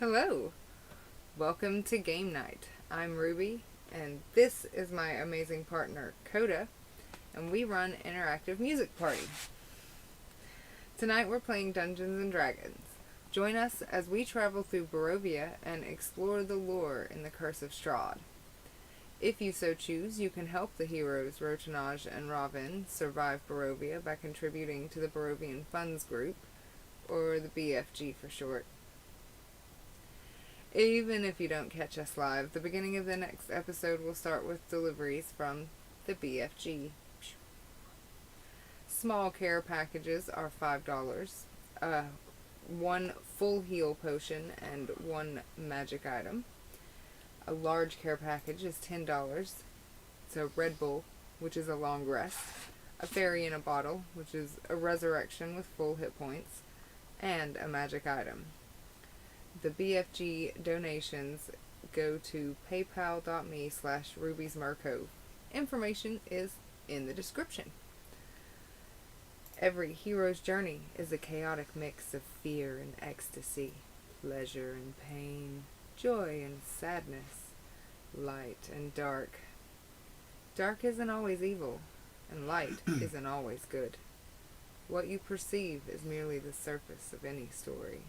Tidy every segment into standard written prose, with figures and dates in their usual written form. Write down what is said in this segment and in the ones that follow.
Hello, welcome to Game Night. I'm Ruby, and this is my amazing partner, Coda, and we run Interactive Music Party. Tonight we're playing Dungeons and Dragons. Join us as we travel through Barovia and explore the lore in the Curse of Strahd. If you so choose, you can help the heroes Rotinaj and Ra'ven survive Barovia by contributing to the Barovian Fund Group, or the BFG for short. Even if you don't catch us live, the beginning of the next episode will start with deliveries from the BFG. Small care packages are $5, one full heal potion and one magic item. A large care package is $10. It's a Redbull, which is a long rest, a fairy in a bottle, which is a resurrection with full hit points, and a magic item. The BFG donations go to paypal.me/rubysmercove. Information is in the description. Every hero's journey is a chaotic mix of fear and ecstasy, pleasure and pain, joy and sadness, light and dark. Dark isn't always evil, and light isn't always good. What you perceive is merely the surface of any story.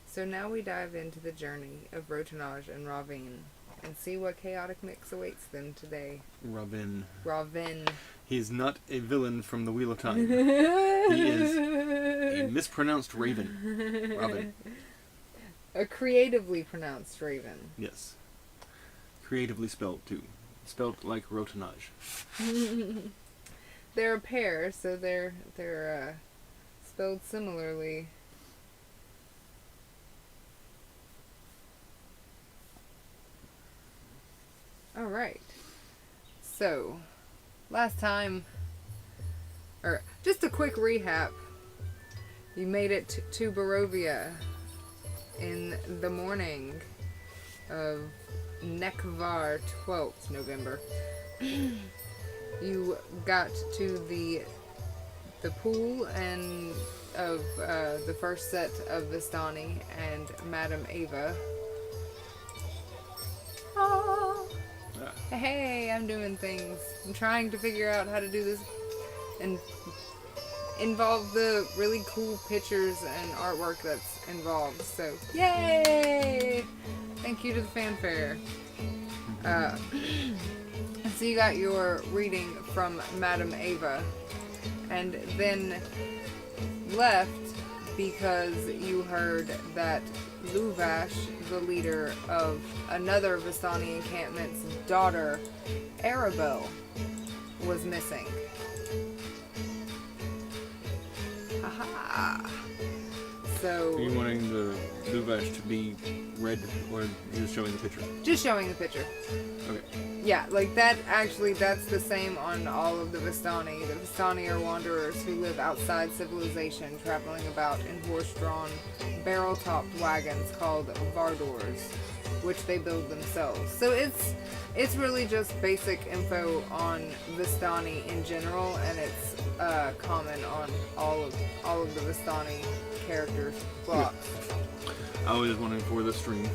So now we dive into the journey of Rotinaj and Ra'ven and see what chaotic mix awaits them today. Ra'ven. He is not a villain from the Wheel of Time. He is a mispronounced raven. Ra'ven. A creatively pronounced raven. Yes. Creatively spelled, too. Spelled like Rotinaj. They're a pair, so they're spelled similarly. Alright, so, last time, or just a quick recap, you made it to Barovia in the morning of Nekvar 12th November. You got to the pool and of the first set of Vistani and Madame Ava. Hey, I'm doing things. I'm trying to figure out how to do this and involve the really cool pictures and artwork that's involved. So, yay! Thank you to the fanfare. So you got your reading from Madame Ava and then left because you heard that Luvash, the leader of another Vistani encampment's daughter, Arabelle, was missing. Haha. So, Are you wanting the Luvash to be read, or just showing the picture? Just showing the picture. Okay. Yeah, like that, actually, that's the same on all of the Vistani. The Vistani are wanderers who live outside civilization, traveling about in horse-drawn, barrel-topped wagons called Vardors, which they build themselves. So it's really just basic info on Vistani in general, and it's common on all of the Vistani characters' blocks. I was just wondering for the stream.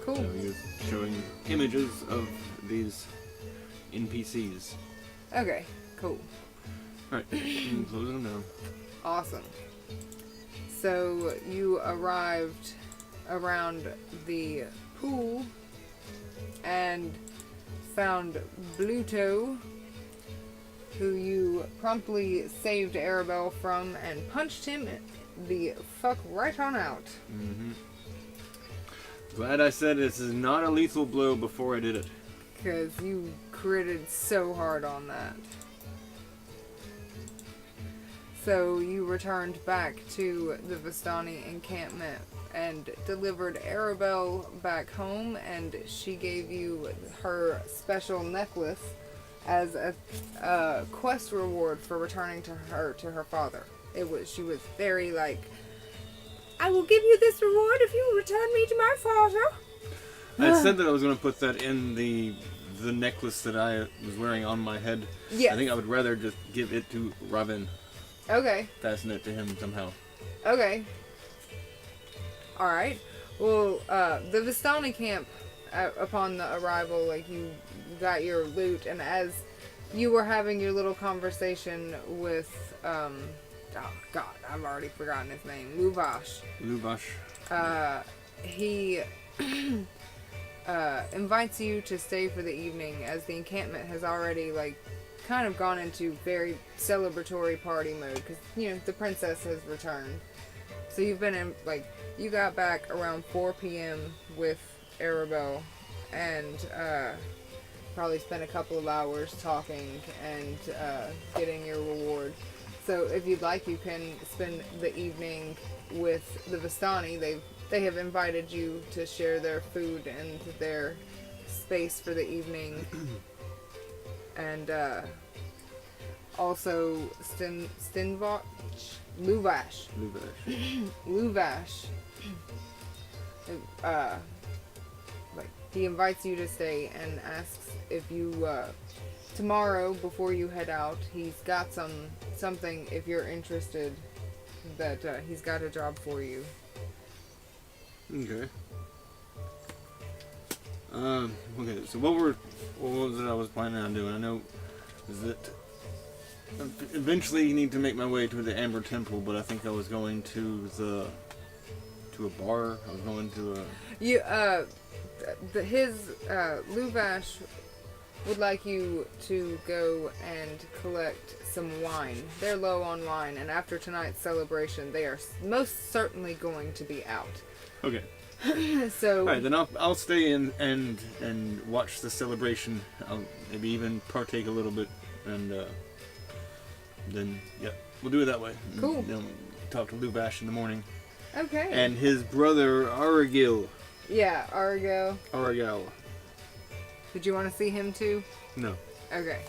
Cool. So you're showing images of these NPCs. Okay, cool. Alright, closing them down. Awesome. So you arrived around the pool and found Bluto, who you promptly saved Arabelle from and punched him the fuck right on out. Mm-hmm. Glad I said this is not a lethal blow before I did it. Because you critted so hard on that. So you returned back to the Vistani encampment and delivered Arabelle back home, and she gave you her special necklace as a quest reward for returning to her father. She was very like, I will give you this reward if you return me to my father. I said that I was going to put that in the necklace that I was wearing on my head. Yes. I think I would rather just give it to Ra'ven. Okay. Fasten it to him somehow. Okay. Alright. Well, the Vistani camp, upon the arrival, like, you got your loot, and as you were having your little conversation with, oh god, I've already forgotten his name, Luvash. He invites you to stay for the evening, as the encampment has already, like, kind of gone into very celebratory party mode, because, you know, the princess has returned. So you've been in, like, you got back around 4 p.m. with Arabelle, and probably spent a couple of hours talking and getting your reward. So if you'd like, you can spend the evening with the Vistani. They have invited you to share their food and their space for the evening. And also Luvash. Like, he invites you to stay and asks if you tomorrow, before you head out, he's got something, if you're interested, that he's got a job for you. Okay. Okay, so what was it I was planning on doing? I know is that eventually you need to make my way to the Amber Temple, but I think I was going to a bar. I was going to a... Luvash would like you to go and collect some wine. They're low on wine, and after tonight's celebration, they are most certainly going to be out. Okay. So. All right, then I'll stay in and watch the celebration. I'll maybe even partake a little bit, and then we'll do it that way. Cool. And then talk to Luvash in the morning. Okay. And his brother Aragil. Yeah, Aragil. Did you want to see him too? No. Okay.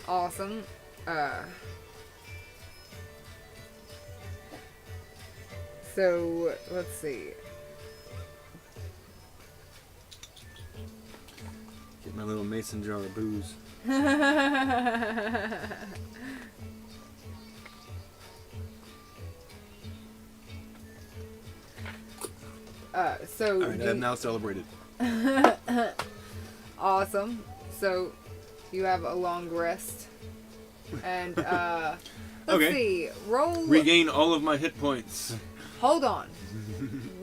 Awesome. So, let's see. Get my little mason jar of booze. So... Alright, I have now celebrated. Awesome. So, you have a long rest. And, let's see. Roll... Regain all of my hit points. Hold on.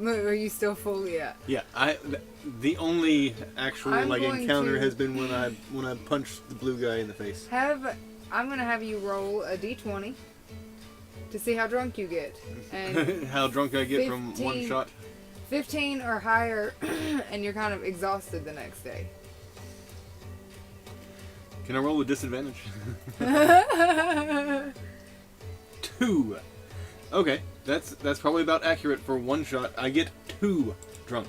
Are you still full yet? Yeah, the only actual encounter has been when I punched the blue guy in the face. I'm gonna have you roll a d20 to see how drunk you get. And how drunk I get from one shot? 15 or higher, and you're kind of exhausted the next day. Can I roll with disadvantage? 2. Okay, that's probably about accurate for one shot. I get 2 drunk.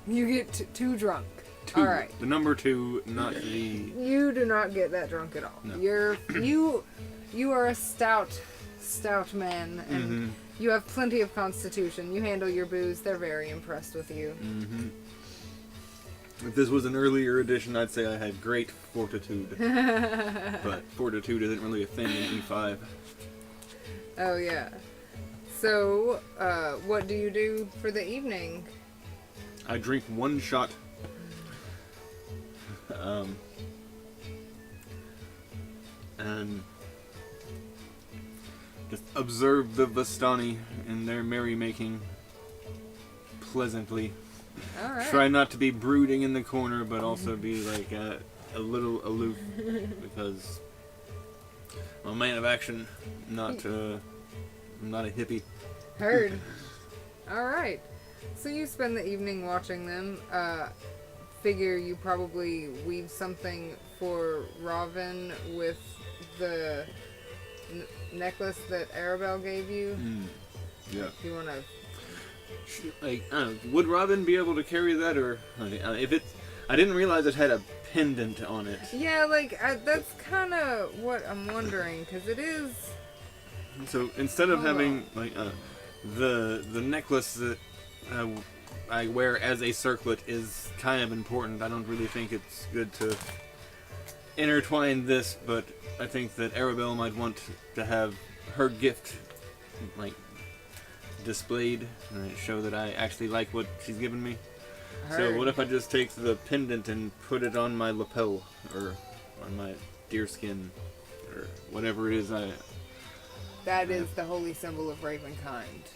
You get 2 drunk. 2. All right. The number 2, not the... You do not get that drunk at all. No. You are a stout man, and you have plenty of constitution. You handle your booze. They're very impressed with you. Mm-hmm. If this was an earlier edition, I'd say I had great fortitude. But fortitude isn't really a thing in E5. Oh, yeah. So, what do you do for the evening? I drink 1 shot. And just observe the Vistani and their merrymaking pleasantly. All right. Try not to be brooding in the corner, but also be like a little aloof, because I'm a man of action, I'm not a hippie. Heard. All right. So you spend the evening watching them. Figure you probably weave something for Ra'ven with the necklace that Arabelle gave you. Yeah. If you want to... would Ra'ven be able to carry that, or if it's... I didn't realize it had a pendant on it. Yeah, that's kind of what I'm wondering, because it is... So instead of having the necklace that I wear as a circlet is kind of important, I don't really think it's good to intertwine this, but I think that Arabelle might want to have her gift displayed and show that I actually like what she's given me. So Heard. what if I just take the pendant and put it on my lapel, or on my deerskin, or whatever it is That is the holy symbol of Ravenkind.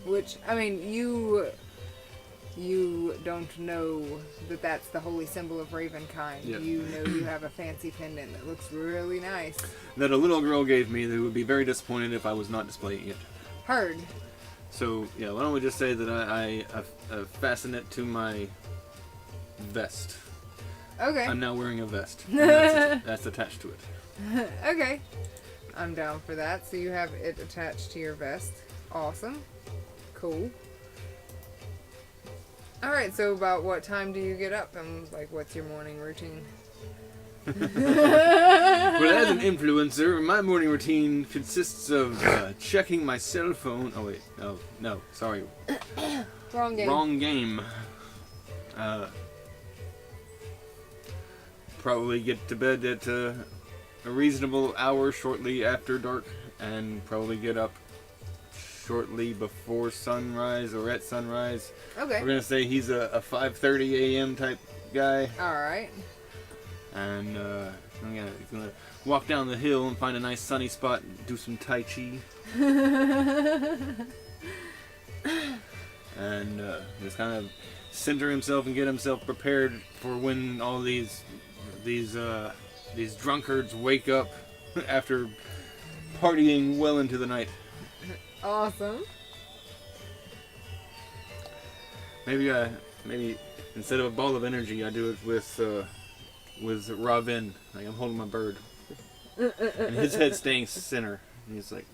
Which, I mean, you don't know that that's the holy symbol of Ravenkind. Yep. You know you have a fancy pendant that looks really nice. that a little girl gave me that would be very disappointed if I was not displaying it. Heard. So, yeah, why don't we just say that I fasten it to my vest. Okay. I'm now wearing a vest. And that's attached to it. Okay. I'm down for that. So you have it attached to your vest. Awesome. Cool. Alright, so about what time do you get up? And, like, what's your morning routine? Well, as an influencer, my morning routine consists of checking my cell phone. Oh, wait. Oh, no. Sorry. Wrong game. Wrong game. Probably get to bed at a reasonable hour shortly after dark, and probably get up shortly before sunrise or at sunrise. Okay. We're gonna say he's a 5:30 a.m. type guy, Alright. and he's gonna walk down the hill and find a nice sunny spot and do some tai chi, and just kind of center himself and get himself prepared for when all these drunkards wake up after partying well into the night. Awesome. Maybe instead of a ball of energy, I do it with Ra'ven. Like I'm holding my bird, and his head staying center. And he's like,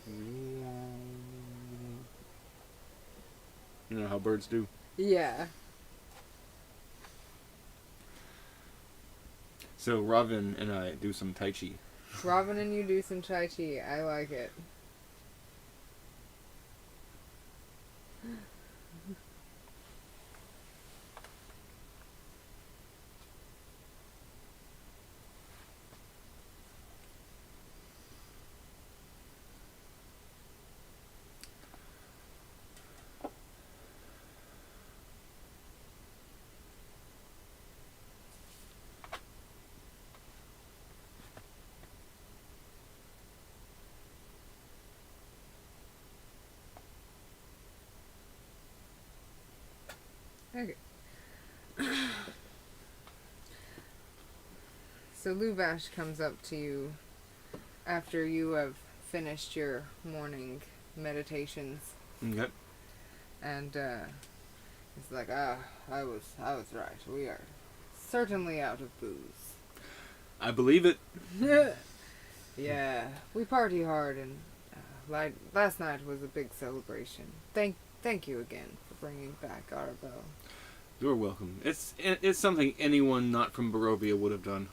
you know how birds do. Yeah. So Ra'ven and I do some tai chi. Robin and you do some Tai Chi. I like it. Okay. So Luvash comes up to you after you have finished your morning meditations, Okay. and he's like, I was right. We are certainly out of booze. I believe it. Yeah, we party hard, and last night was a big celebration. Thank you again for bringing back Arabelle. You're welcome. It's something anyone not from Barovia would have done.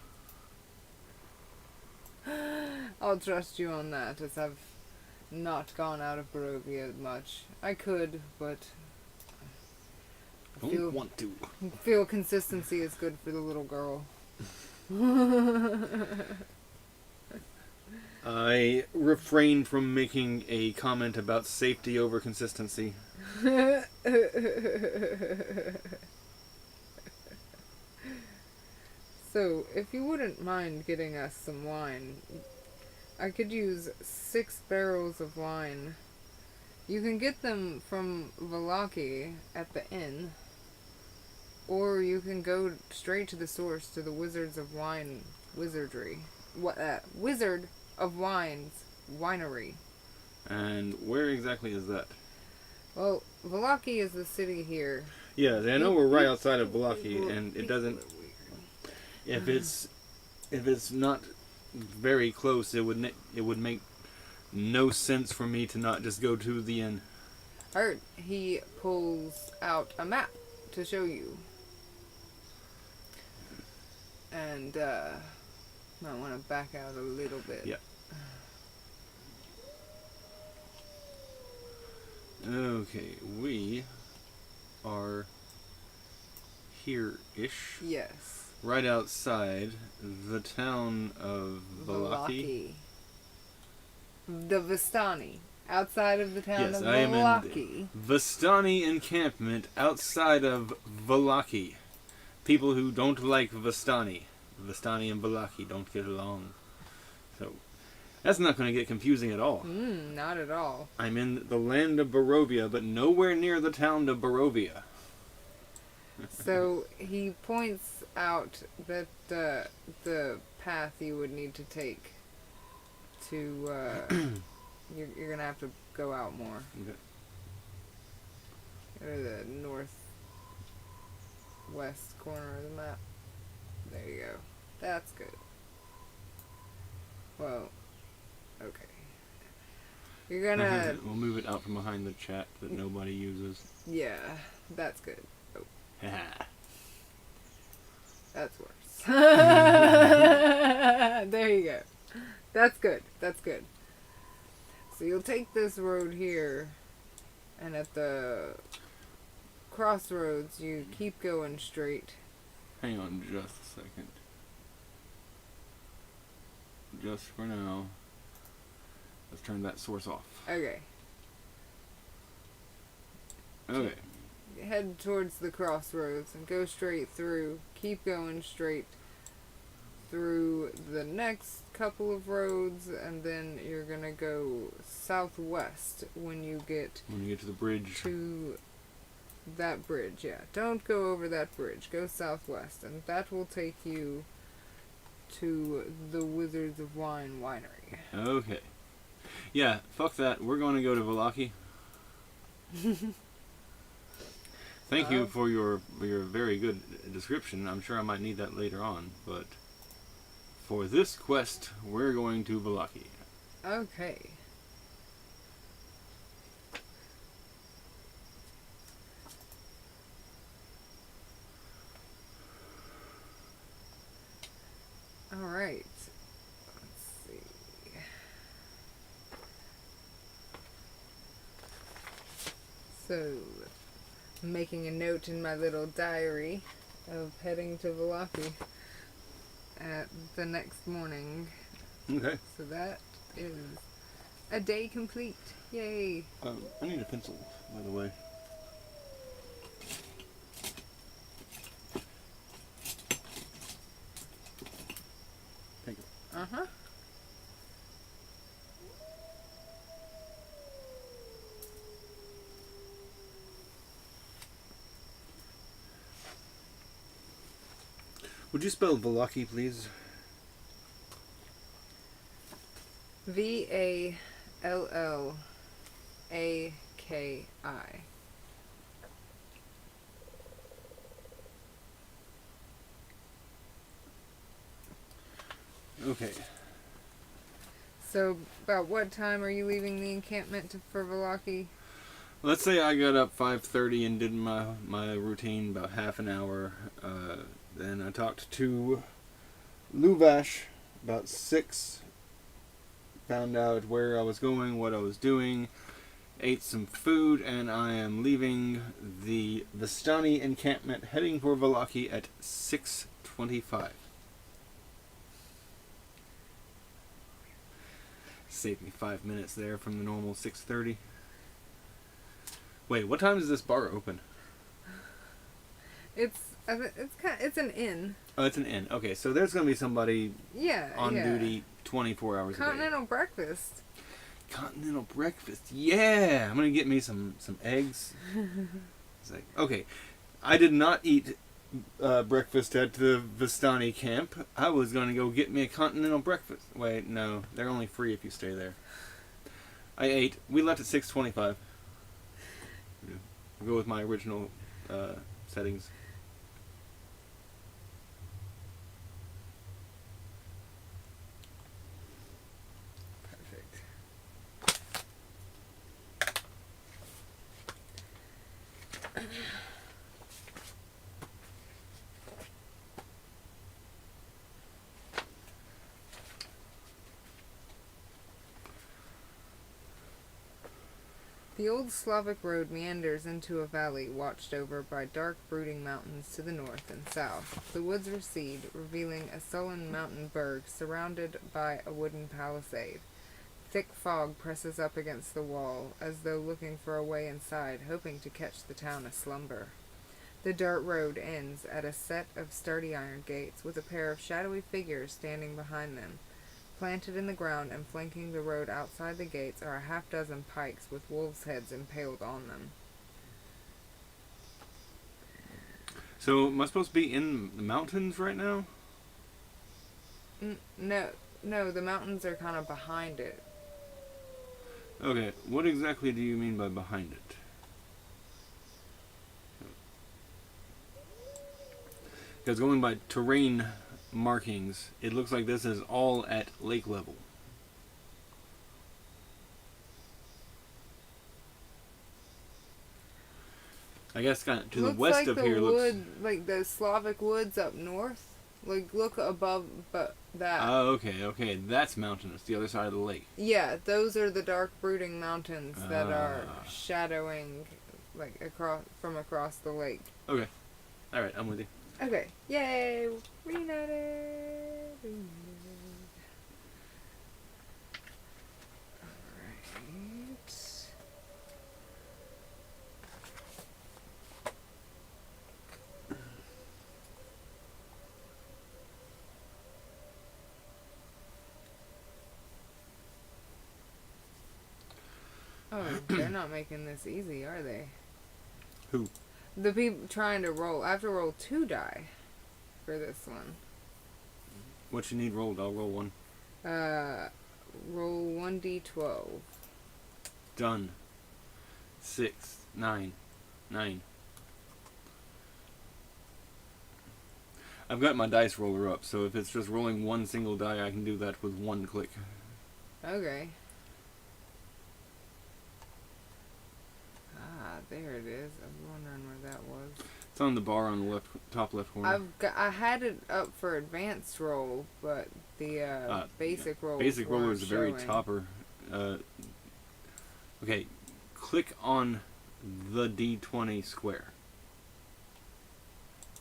I'll trust you on that, as I've not gone out of Barovia much. I could, but I Don't want to. feel consistency is good for the little girl. I refrain from making a comment about safety over consistency. So, if you wouldn't mind getting us some wine, I could use 6 barrels of wine. You can get them from Valaki at the inn, or you can go straight to the source, to the Wizards of Wine Wizardry. Wizard of Wines Winery. And where exactly is that? Well, Valaki is the city here. Yeah, I know we're right outside of Balaki, and it doesn't. If it's not very close, it would make no sense for me to not just go to the inn. Heard. He pulls out a map to show you. And, might want to back out a little bit. Yeah. Okay, we are here-ish. Yes. Right outside the town of Valaki. The Vistani. outside of the town Yes, of I am in Vallaki. the Vistani encampment outside of Vallaki. People who don't like Vistani. Vistani and Vallaki don't get along. So, that's not going to get confusing at all. Not at all. I'm in the land of Barovia, but nowhere near the town of Barovia. So he points out that the path you would need to take to you're gonna have to go out more. Okay. Go to the northwest corner of the map. There you go. That's good. Well, okay. You're gonna We'll move it out from behind the chat that nobody uses. yeah, that's good. That's worse. There you go. That's good. That's good. So you'll take this road here, and at the crossroads, you keep going straight. Hang on just a second. Just for now. Let's turn that source off. Okay. Okay. Head towards the crossroads and go straight through. Keep going straight through the next couple of roads, and then you're gonna go southwest when you get to the bridge. to that bridge. Yeah, don't go over that bridge. Go southwest, and that will take you to the Wizards of Wine winery. Okay. Yeah, fuck that. We're going to go to Vallaki. Thank you for your very good description. I'm sure I might need that later on, but for this quest, we're going to Vallaki. Okay. Alright. Let's see. So, I'm making a note in my little diary of heading to Vallaki at the next morning. Okay. So that is a day complete. Yay. I need a pencil, by the way. Thank you. Uh-huh. Would you spell Vallaki, please? Vallaki. Okay. So, about what time are you leaving the encampment for Vallaki? Let's say I got up 5:30 and did my routine about half an hour. Then I talked to Luvash about 6. Found out where I was going, what I was doing. Ate some food, and I am leaving the Vistani encampment, heading for Vallaki at 6:25. Saved me 5 minutes there from the normal 6:30. Wait, what time does this bar open? It's an inn. Oh, it's an inn. Okay, so there's going to be somebody Yeah. on duty 24 hours a day. Continental breakfast. Continental breakfast. Yeah! I'm going to get me some eggs. It's like, okay, I did not eat breakfast at the Vistani camp. I was going to go get me a continental breakfast. Wait, no. They're only free if you stay there. I ate. We left at 6:25. I'll go with my original settings. Perfect. The old Slavic road meanders into a valley watched over by dark, brooding mountains to the north and south. The woods recede, revealing a sullen mountain berg surrounded by a wooden palisade. thick fog presses up against the wall, as though looking for a way inside, hoping to catch the town aslumber. The dirt road ends at a set of sturdy iron gates, with a pair of shadowy figures standing behind them. Planted in the ground and flanking the road outside the gates are a half-dozen pikes with wolves' heads impaled on them. So, am I supposed to be in the mountains right now? No, the mountains are kind of behind it. Okay, what exactly do you mean by behind it? Because going by terrain markings, it looks like this is all at lake level. I guess kind of to the west of here looks like the Slavic woods up north. Like, look above that. Oh, okay, that's mountainous, the other side of the lake. Yeah, those are the dark brooding mountains that are shadowing, like, across the lake. Okay, alright, I'm with you. Okay, yay! Reunited! Alright. Oh, they're not making this easy, are they? Who? The people trying to roll. I have to roll 2 die for this one. What you need rolled? I'll roll one. Roll 1d12. Done. 6, 9, 9. I've got my dice roller up, so if it's just rolling one single die, I can do that with one click. Okay. Ah, there it is. I was wondering where that was. It's on the bar on the top left corner. I had it up for advanced roll, but the basic roll. Basic roller is the very showing. topper. Okay, click on the D20 square.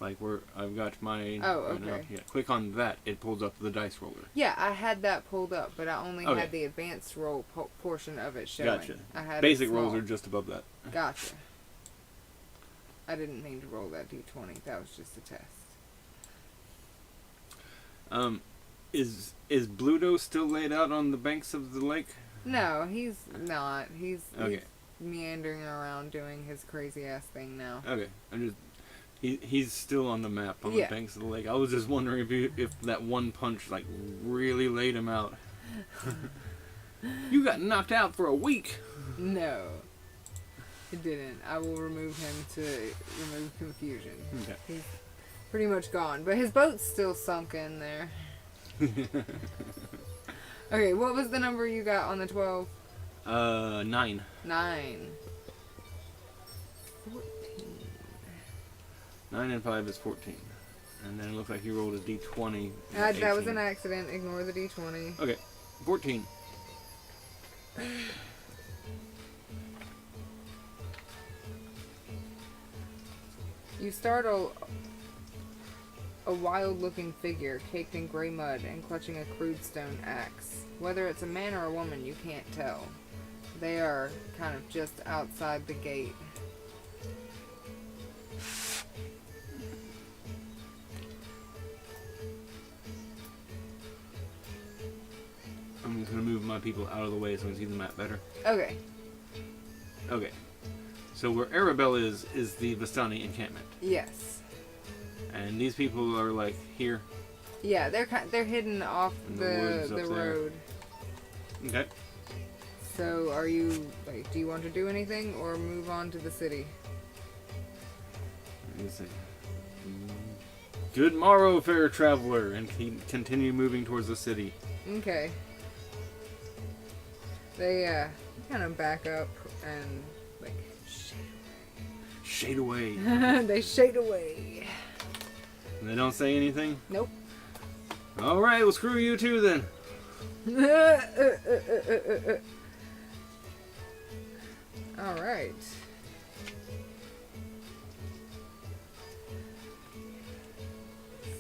Like where I've got my. Oh, right now. okay. Yeah, click on that. It pulls up the dice roller. Yeah, I had that pulled up, but I only had the advanced roll portion of it showing. Gotcha. I had Basic rolls are just above that. Gotcha. I didn't mean to roll that d20. That was just a test. Is Bluto still laid out on the banks of the lake? No, he's not. He's Okay. meandering around doing his crazy ass thing now. Okay, he's still on the map on the banks of the lake. I was just wondering if that one punch like really laid him out. You got knocked out for a week. No, it didn't. I will remove him to remove confusion. Okay. He's pretty much gone, but his boat's still sunk in there. Okay, what was the number you got on the 12? 9. 9. 9 and 5 is 14. And then it looks like he rolled a d20. That was an accident. Ignore the d20. Okay, 14. You startle a wild-looking figure caked in gray mud and clutching a crude stone axe. Whether it's a man or a woman, you can't tell. They are kind of just outside the gate. I'm just going to move my people out of the way so I can see the map better. Okay. Okay. So where Arabelle is the Vistani encampment. Yes. And these people are like here. Yeah, they're hidden off the road. Okay. So are you like, do you want to do anything or move on to the city? Let me see. Good morrow, fair traveler, and continue moving towards the city. Okay. They kind of back up and like Shade away. they shade away. And they don't say anything? Nope. Alright, well screw you too then. Alright.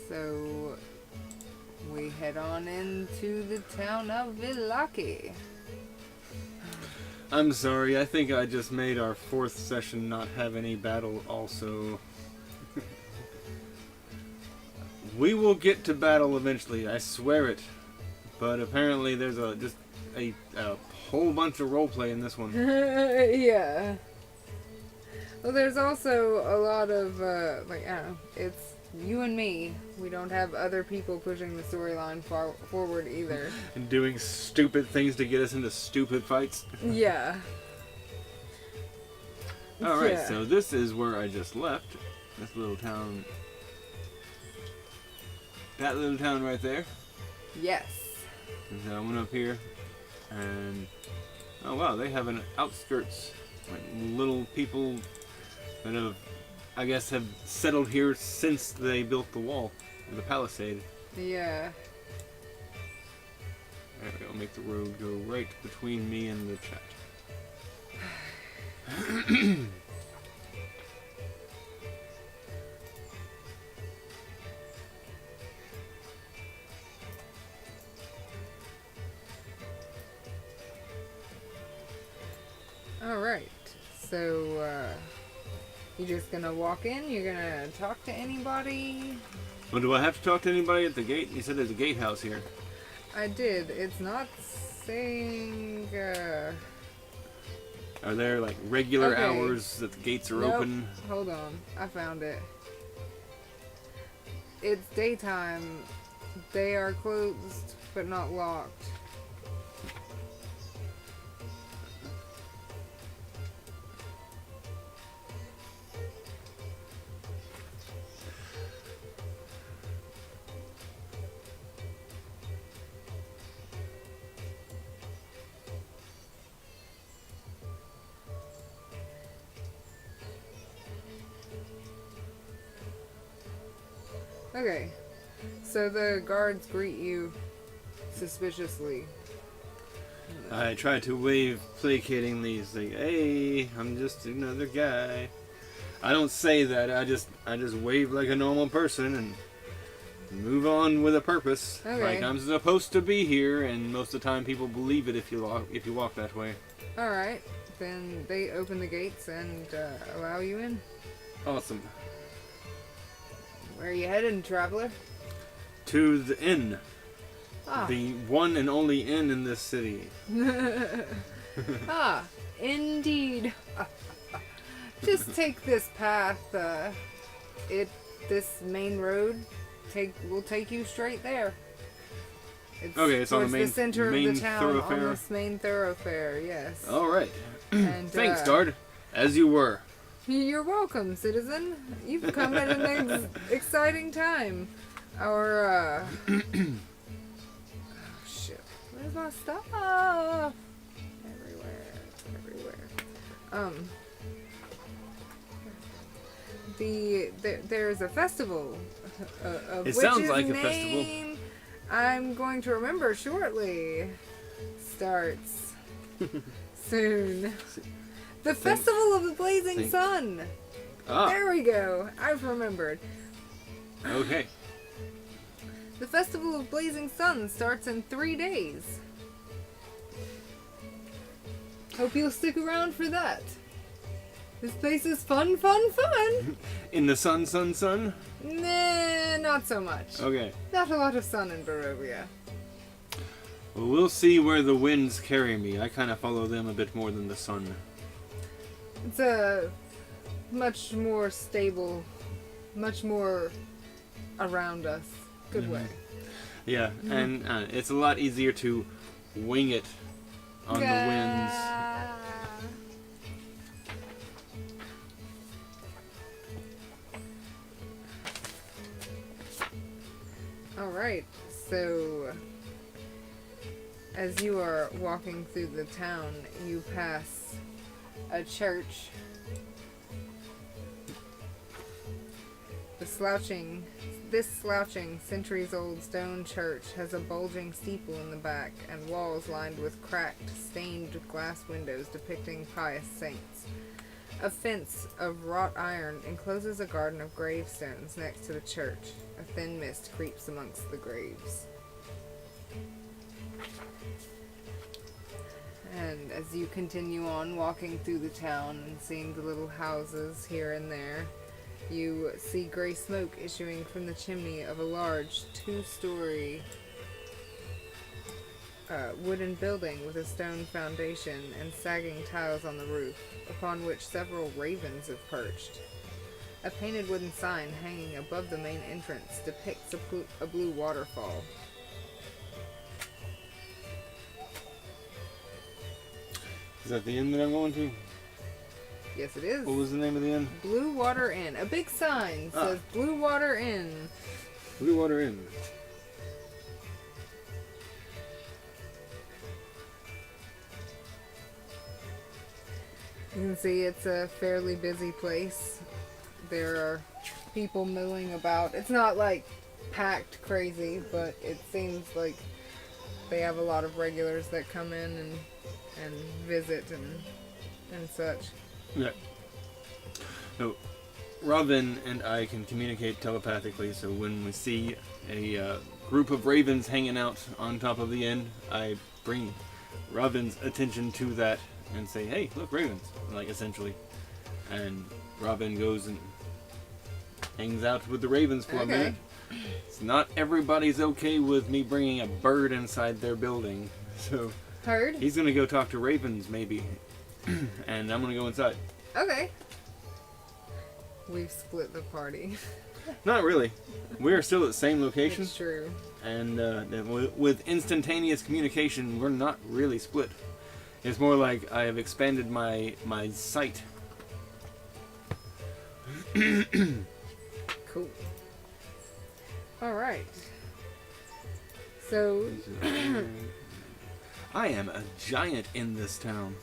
So we head on into the town of Villaki. I'm sorry, I think I just made our 4th session not have any battle also. We will get to battle eventually, I swear it. But apparently there's just a whole bunch of roleplay in this one. Yeah. Well, there's also a lot of, like, I don't know, it's you and me. We don't have other people pushing the storyline forward either. And doing stupid things to get us into stupid fights. Yeah. Alright, Yeah. so this is where I just left. This little town. That little town right there. Yes. And so I went up here, and oh wow, they have an outskirts, like little people that have, I guess, have settled here since they built the wall, or the palisade. Yeah. There we go, make the road go right between me and the chat. Alright. So, you just gonna walk in? You're gonna talk to anybody? Well, do I have to talk to anybody at the gate? You said there's a gatehouse here. I did. It's not saying, Are there like regular Okay. hours that the gates are Nope. open? Hold on. I found it. It's daytime. They are closed, but not locked. Okay, so the guards greet you suspiciously. I try to wave placatingly, say, "Hey, I'm just another guy." I don't say that. I just wave like a normal person and move on with a purpose. Okay. Like I'm supposed to be here, and most of the time people believe it if you walk that way. Alright, then they open the gates and allow you in. Awesome. Where are you heading, traveler? To the inn, Ah, the one and only inn in this city. ah, indeed. Just take this path. This main road will take you straight there. Okay, it's on the towards main- center of main the town, thoroughfare? on this main thoroughfare. Yes. All right. And, Thanks, Dard. As you were. You're welcome, citizen. You've come at an exciting time. Our, oh, shit. Where's my stuff? Everywhere. There's a festival. Of It sounds which's like a festival. name I'm going to remember shortly. Starts soon. The Festival of the Blazing Sun. Ah, There we go. I've remembered. okay. The Festival of Blazing Sun starts in 3 days. Hope you'll stick around for that. This place is fun. In the sun. Nah, not so much. Okay. Not a lot of sun in Barovia. Well, we'll see where the winds carry me. I kind of follow them a bit more than the sun. It's a much more stable, much more around us. Good way. Yeah, and it's a lot easier to wing it on the winds. Alright, so as you are walking through the town, you pass a church. This slouching, centuries-old stone church has a bulging steeple in the back and walls lined with cracked, stained glass windows depicting pious saints. A fence of wrought iron encloses a garden of gravestones next to the church. A thin mist creeps amongst the graves. And as you continue on walking through the town and seeing the little houses here and there, you see gray smoke issuing from the chimney of a large 2-story wooden building with a stone foundation and sagging tiles on the roof, upon which several ravens have perched. A painted wooden sign hanging above the main entrance depicts a blue waterfall. Is that the inn that I'm going to? Yes, it is. What was the name of the inn? Blue Water Inn. A big sign says Blue Water Inn. Blue Water Inn. You can see it's a fairly busy place. There are people milling about. It's not like packed crazy, but it seems like they have a lot of regulars that come in and visit and such. Yeah. So, Ra'ven and I can communicate telepathically, so when we see a group of ravens hanging out on top of the inn, I bring Ra'ven's attention to that and say, hey, look, ravens, like, essentially. And Ra'ven goes and hangs out with the ravens for a minute. It's not everybody's okay with me bringing a bird inside their building, so... Heard? He's gonna go talk to ravens, maybe. And I'm gonna go inside. Okay. We've split the party. Not really. We're still at the same location. It's true. And with instantaneous communication, we're not really split. It's more like I have expanded my sight. Cool. Alright. So... I am a giant in this town.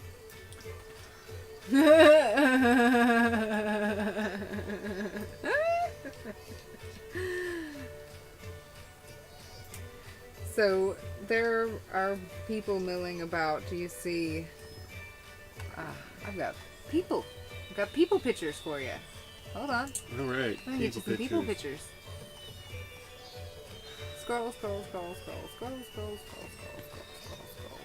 So there are people milling about. You see, I've got people pictures for you. Hold on. All right. Let me get you some people pictures. Scroll, scroll, scroll, scroll, scroll, scroll, scroll, scroll, scroll, scroll, scroll.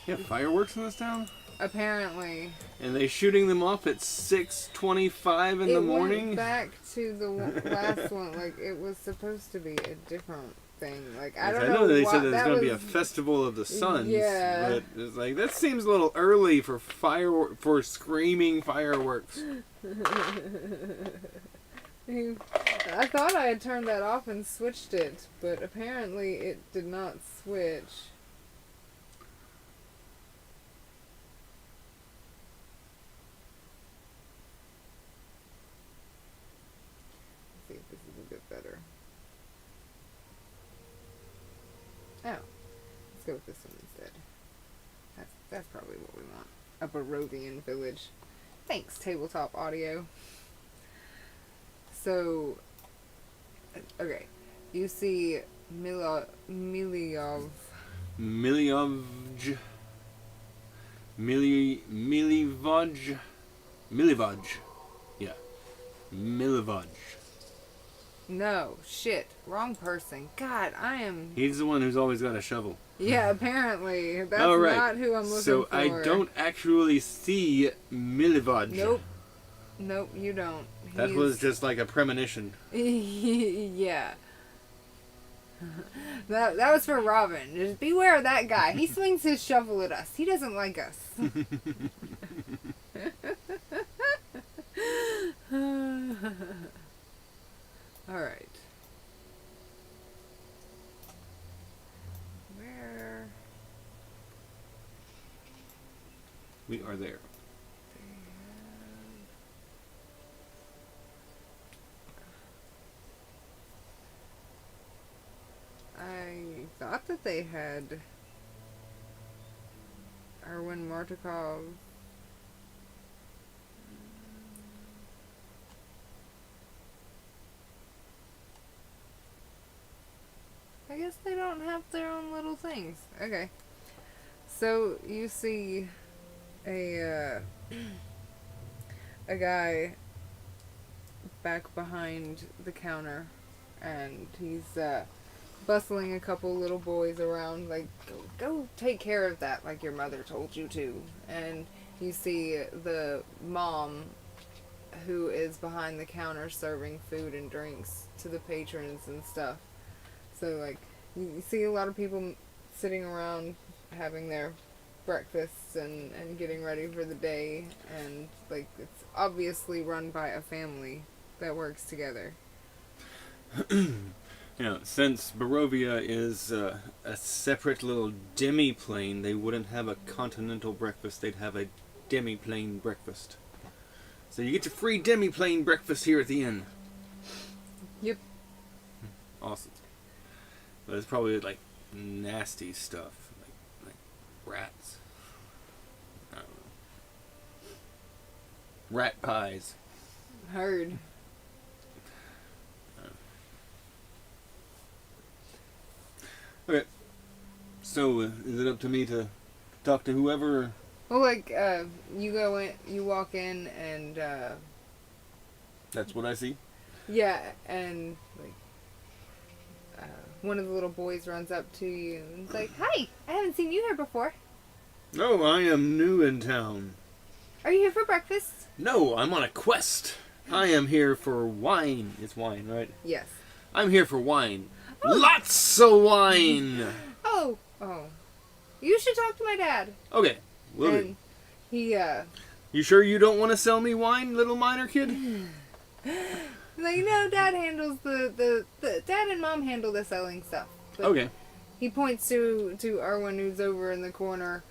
You have fireworks in this town? Apparently. And they shooting them off at 6:25 in the morning? It went back to the last one. Like, it was supposed to be a different thing. Like, I don't know. I know they said there's going to be a festival of the suns. Yeah. But it's like, that seems a little early for screaming fireworks. I thought I had turned that off and switched it, but apparently it did not switch. Let's see if this is a bit better. Oh, let's go with this one instead. That's probably what we want. A Barovian village. Thanks, Tabletop Audio. So, okay, you see Milivoj, yeah, Milivoj. No, shit, wrong person. God, I am... He's the one who's always got a shovel. Yeah, apparently. That's right. not who I'm looking so for. I don't actually see Milivoj. Nope, you don't. That was just like a premonition. Yeah. That was for Robin. Just beware of that guy. He swings his shovel at us. He doesn't like us. Alright. Where? We are there. I thought that they had Erwin Martikov. I guess they don't have their own little things. Okay. So you see a guy back behind the counter, and he's bustling a couple little boys around, like, go take care of that, like your mother told you to. And you see the mom, who is behind the counter serving food and drinks to the patrons and stuff. So, like, you see a lot of people sitting around having their breakfasts and getting ready for the day, and, like, it's obviously run by a family that works together. You know, since Barovia is a separate little demi-plane, they wouldn't have a continental breakfast, they'd have a demi-plane breakfast. So you get your free demi-plane breakfast here at the inn. Yep. Awesome. But it's probably like nasty stuff, like rats. I don't know. Rat pies. Heard. Okay. So, is it up to me to talk to whoever? Well, like, you go in, you walk in, and, That's what I see? yeah, and, like, one of the little boys runs up to you and is like, "Hi, I haven't seen you here before. Oh, I am new in town. Are you here for breakfast?" No, I'm on a quest. I am here for wine. It's wine, right? Yes. I'm here for wine. Oh. Lots of wine! Oh. You should talk to my dad. Okay, will do. And he, You sure you don't want to sell me wine, little miner kid? like, no, Dad handles the Dad and Mom handle the selling stuff. But Okay. he points to Erwin, who's over in the corner,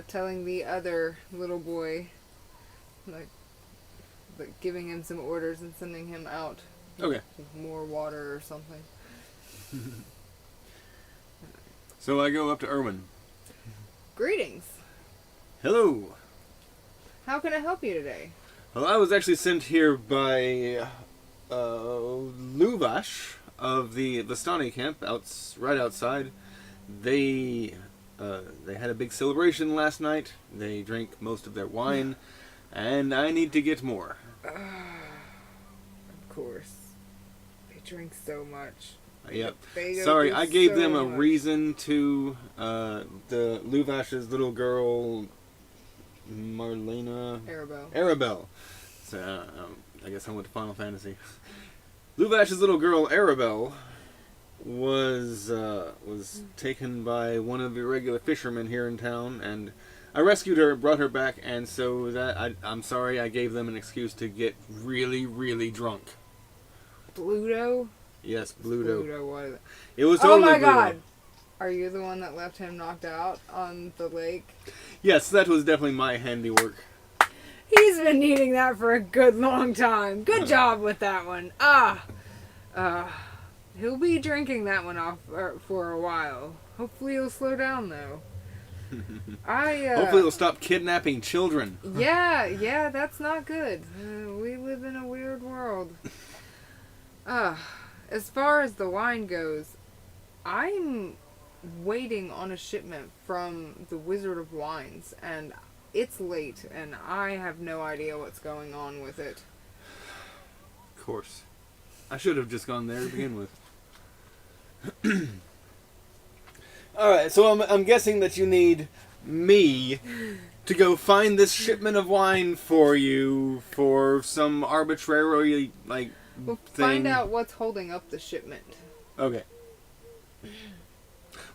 telling the other little boy, like giving him some orders and sending him out. Okay. With more water or something. So I go up to Erwin. Greetings. Hello. How can I help you today? Well, I was actually sent here by Luvash of the Vistani camp, right outside. They had a big celebration last night. They drank most of their wine, and I need to get more. Of course. They drink so much. Yep. They go Sorry, through I gave so them a much. reason to the Luvash's little girl, Marlena Arabelle. So I guess I went to Final Fantasy. Luvash's little girl Arabelle was taken by one of the irregular fishermen here in town, and I rescued her, brought her back, and so that I'm sorry I gave them an excuse to get really, really drunk. Bluto? Yes, Bluto. Bluto, what is it? It was Oh totally my Bluto. God! Are you the one that left him knocked out on the lake? Yes, that was definitely my handiwork. He's been needing that for a good long time. Good job with that one. He'll be drinking that one off for a while. Hopefully he'll slow down though. Hopefully he'll stop kidnapping children. Yeah, that's not good. We live in a weird world. As far as the wine goes, I'm waiting on a shipment from the Wizard of Wines, and it's late, and I have no idea what's going on with it. Of course. I should have just gone there to begin with. Alright, so I'm guessing that you need me to go find this shipment of wine for you for some arbitrary, like, We'll thing. find out what's holding up the shipment. Okay.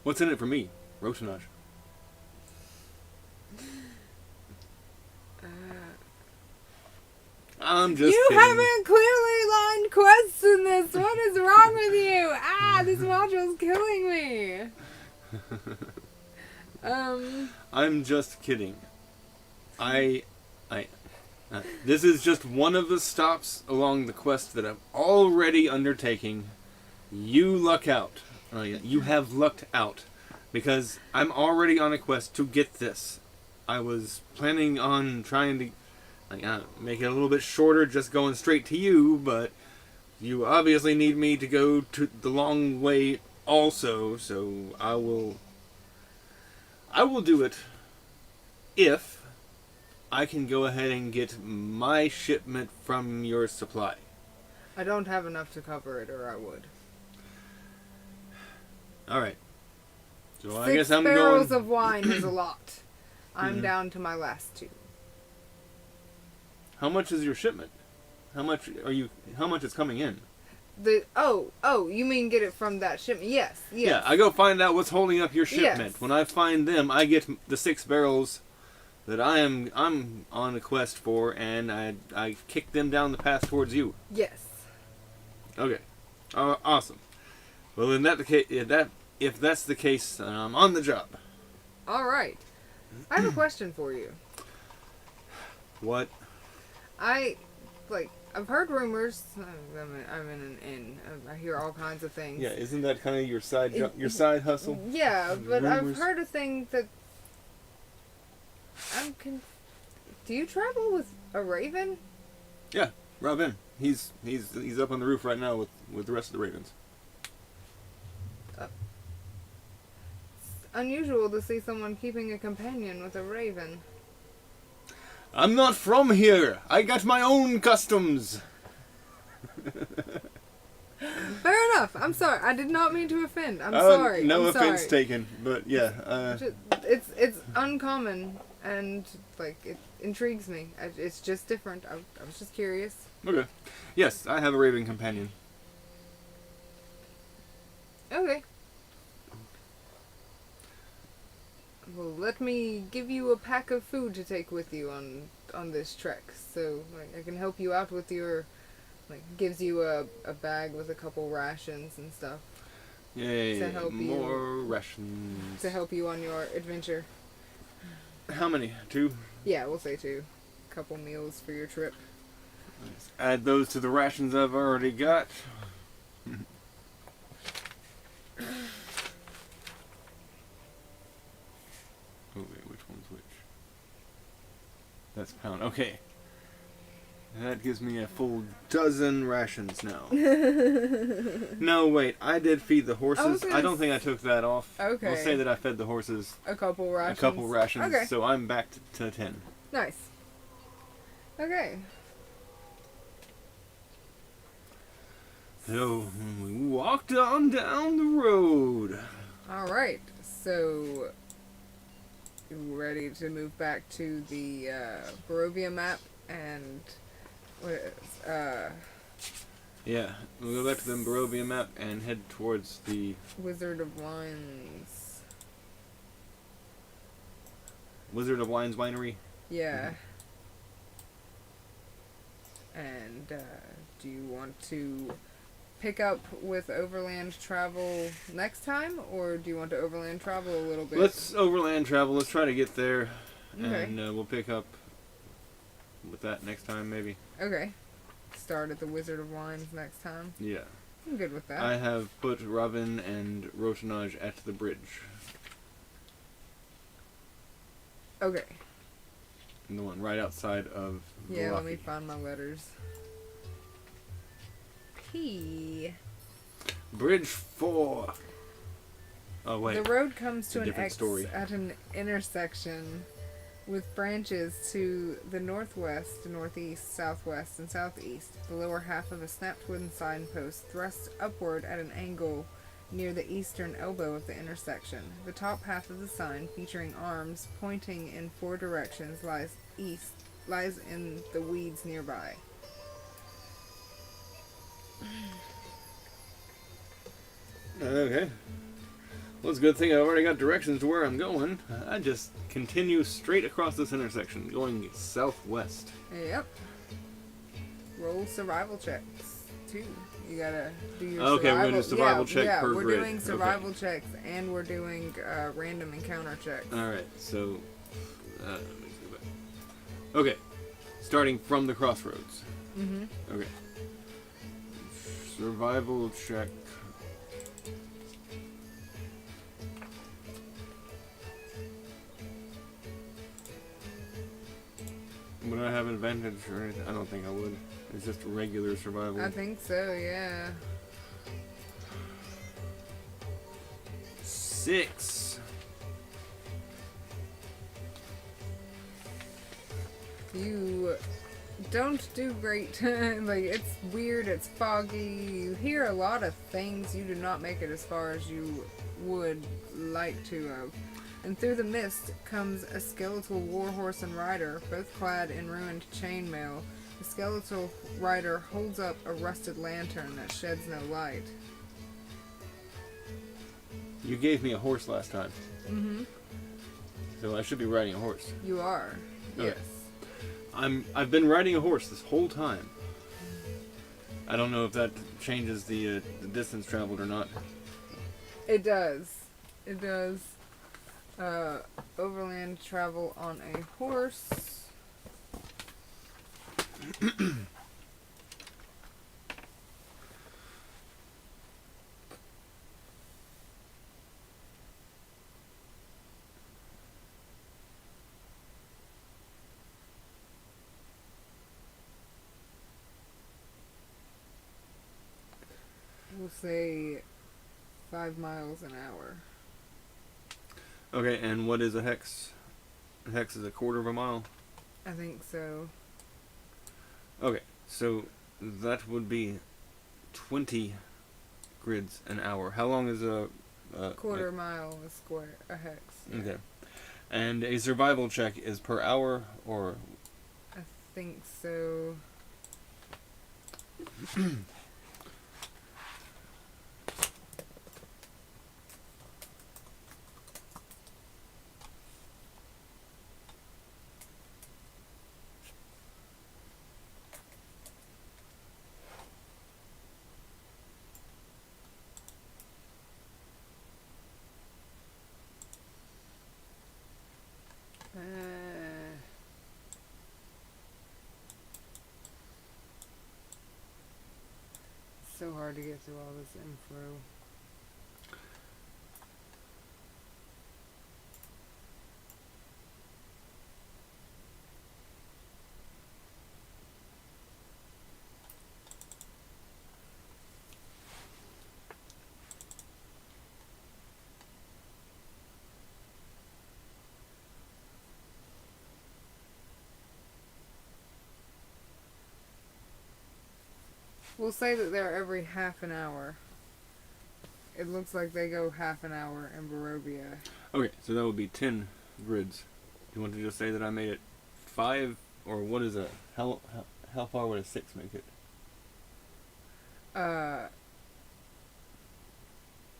What's in it for me? Rotinaj. I'm just You kidding. haven't clearly lined quests in this. What is wrong with you? This module's killing me. I'm just kidding. This is just one of the stops along the quest that I'm already undertaking. You luck out. You have lucked out. Because I'm already on a quest to get this. I was planning on trying to make it a little bit shorter, just going straight to you, but you obviously need me to go to the long way also, so I will do it if I can go ahead and get my shipment from your supply. I don't have enough to cover it, or I would. All right. So I 6 guess I'm barrels going. of wine is a lot. I'm Mhm. down to my last 2. How much is your shipment? How much are you? How much is coming in? You mean get it from that shipment? Yes. Yeah, I go find out what's holding up your shipment. Yes. When I find them, I get the 6 barrels that I'm on a quest for, and I kick them down the path towards you. Yes. Okay, awesome. Well, in that case, if that's the case, then I'm on the job. All right. I have a question for you. What? I've heard rumors. I'm in an inn. I hear all kinds of things. Yeah, isn't that kind of your side hustle? Yeah, but I've Rumors? heard a thing that Do you travel with a raven? Yeah, Ra'ven. He's up on the roof right now with the rest of the ravens. Unusual to see someone keeping a companion with a raven. I'm not from here. I got my own customs. Fair enough. I'm sorry. I did not mean to offend. I'm sorry. No I'm offense sorry. taken, but yeah. It's uncommon and it intrigues me. It's just different. I was just curious. Okay. Yes, I have a raven companion. Okay. Well, let me give you a pack of food to take with you on this trek. So I can help you out with your gives you a bag with a couple rations and stuff. Yay! To help more rations. To help you on your adventure. How many? 2? Yeah, we'll say 2. Couple meals for your trip. Let's add those to the rations I've already got. Oh wait, which one's which? That's pound. Okay. That gives me a full dozen rations now. No, wait. I did feed the horses. I don't think I took that off. Okay. We'll say that I fed the horses A couple rations. a couple rations. Okay. So I'm back to 10. Nice. Okay. So we walked on down the road. Alright. So, you ready to move back to the Barovia map and... Yeah, we'll go back to the Barovia map and head towards the Wizard of Wines. Wizard of Wines winery. Yeah. And do you want to pick up with overland travel next time, or do you want to overland travel a little bit? Let's overland travel. Let's try to get there, Okay. and we'll pick up with that next time, maybe. Okay. Start at the Wizard of Wines next time. Yeah. I'm good with that. I have put Ra'ven and Rotinaj at the bridge. Okay. And the one right outside of Yeah, let me Valaki. find my letters. P. Bridge 4. Oh wait. The road comes to a an different X story. at an intersection with branches to the northwest, northeast, southwest, and southeast. The lower half of a snapped wooden signpost thrusts upward at an angle near the eastern elbow of the intersection. The top half of the sign, featuring arms pointing in 4 directions, lies in the weeds nearby. Okay. Well, it's a good thing I've already got directions to where I'm going. I just continue straight across this intersection, going southwest. Yep. Roll survival checks, too. You gotta do your Okay, survival. we're gonna do survival check per we're grid. doing survival checks, and we're doing random encounter checks. Alright, so... let me go back. Okay. Starting from the crossroads. Mm-hmm. Okay. Survival check. Would I have advantage or anything? I don't think I would. It's just regular survival. I think so, yeah. 6. You don't do great. Like, it's weird, it's foggy, you hear a lot of things, you do not make it as far as you would like to have. And through the mist comes a skeletal warhorse and rider, both clad in ruined chainmail. The skeletal rider holds up a rusted lantern that sheds no light. You gave me a horse last time. Mm-hmm. So I should be riding a horse. You are. Okay. Yes. I've been riding a horse this whole time. I don't know if that changes the distance traveled or not. It does. It does. Overland travel on a horse. We'll say 5 miles an hour. Okay, and what is a hex? A hex is a quarter of a mile. I think so. Okay, so that would be 20 grids an hour. How long is a Quarter mile a square, a hex. Yeah. Okay, and a survival check is per hour, or I think so. So hard to get through all this info. We'll say that they're every half an hour. It looks like they go half an hour in Barovia. okay, so that would be 10 grids. Do you want to just say that I made it 5, or what is it? How far would a 6 make it?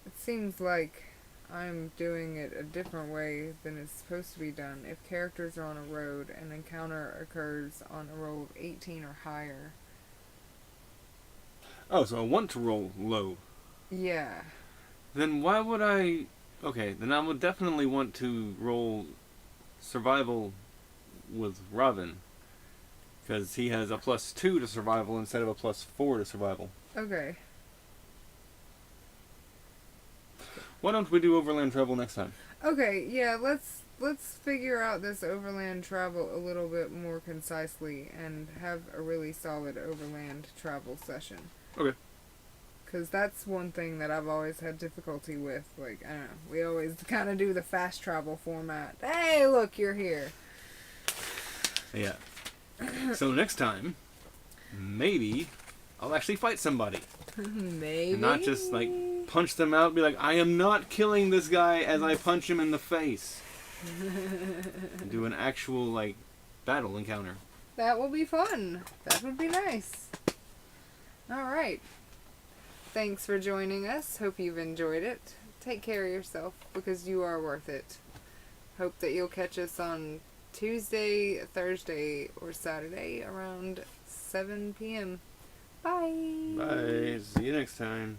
It seems like I'm doing it a different way than it's supposed to be done. If characters are on a road, an encounter occurs on a roll of 18 or higher. Oh, so I want to roll low. Yeah. Then why would I... Okay, then I would definitely want to roll survival with Ra'ven. Because he has a +2 to survival instead of a +4 to survival. Okay. Why don't we do overland travel next time? Okay, yeah, let's figure out this overland travel a little bit more concisely and have a really solid overland travel session. Okay. Because that's one thing that I've always had difficulty with. Like, I don't know, we always kind of do the fast travel format. Hey, look, you're here. Yeah. So next time, maybe I'll actually fight somebody. Maybe. And not just, like, punch them out and be like, I am not killing this guy as I punch him in the face. And do an actual, like, battle encounter. That will be fun. That would be nice. Alright. Thanks for joining us. Hope you've enjoyed it. Take care of yourself because you are worth it. Hope that you'll catch us on Tuesday, Thursday, or Saturday around 7 p.m. Bye. Bye. See you next time.